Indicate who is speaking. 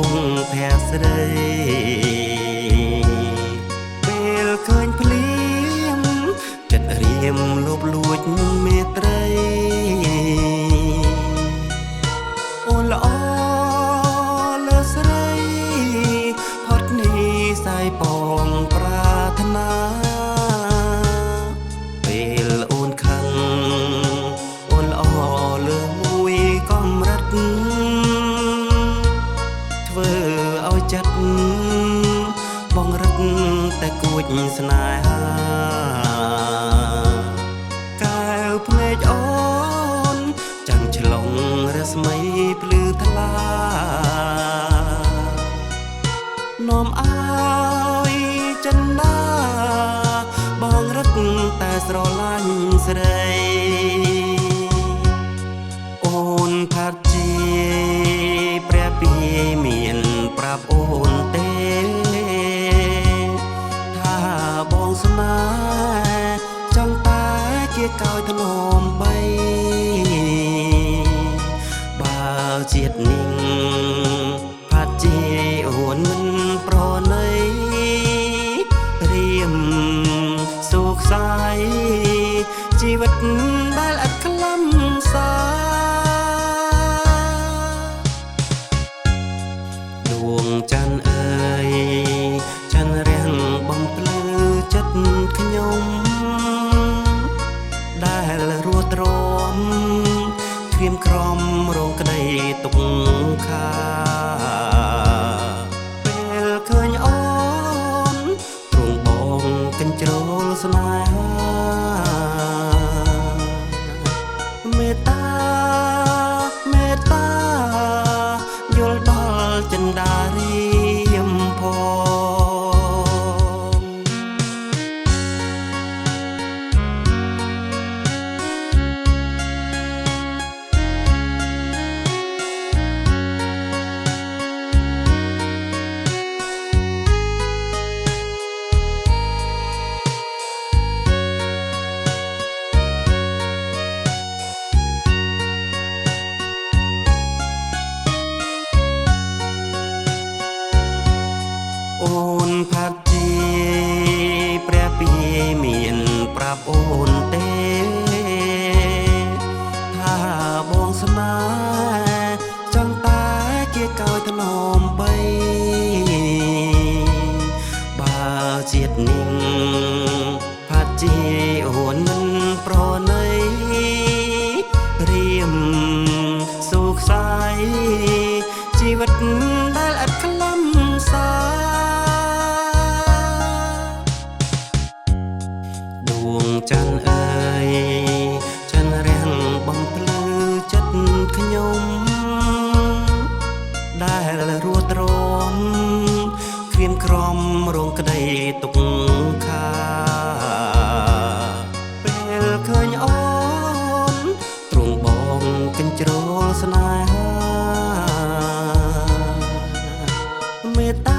Speaker 1: ងភ័ក្រស្រីពេលឃើញភ្លៀងចិត្តរៀមលបលួចមេត្រីអូនល្អលើស្រីផុតនេះសាយពងប្រាថ្នាពេលអូនខឹងអូនល្អលើមួយកំរិតធ្វើឲ្យចិត្តបងរឹកតែគួចស្នេហាកែវភ្នែកអូនចាំងឆ្លងរស្មីភ្លឺថ្លានាំឲ្យចិនដាបងរឹកតែស្រឡាញ់ស្រីអូនផាត់ជាព្រះពីមានប្រាប់អូនទេថាបងស្នេហ៍ចង់តែជាកោយថ្នមបីបើជាតិនេះផាត់ជាអូនមិនប្រណីរៀមសុខសាយជីវិតដែលឥតខ្លឹមសារដួងច័ន្ទអើយច័ន្ទរាំងបំភ្លឺចិត្តខ្ញុំដែលរួតរំក្រៀមក្រំរងក្តីទុក្ខាពេលឃើញអូនទ្រង់បងកញ្ជ្រោលស្នេហាមេត្តាមេត្តាយល់ដល់ចិន្តារៀមផងអូនផាត់ជាព្រះពីមានប្រាប់អូនទេថាបងស្នេហ៍ចង់តែជាកោយថ្នមបីបើជាតិនេះផាត់ជាអូនមិនប្រណីរៀមសុខសាយជីវិតដែលឥតខ្លឹមសារដួងច័ន្ទអើយច័ន្ទរាំងបំភ្លឺចិត្តខ្ញុំដែលរួតរំក្រៀមក្រំរងក្តីទុក្ខាពេលឃើញអូនទ្រង់បងកញ្ជ្រោលស្នេហាមេត្តា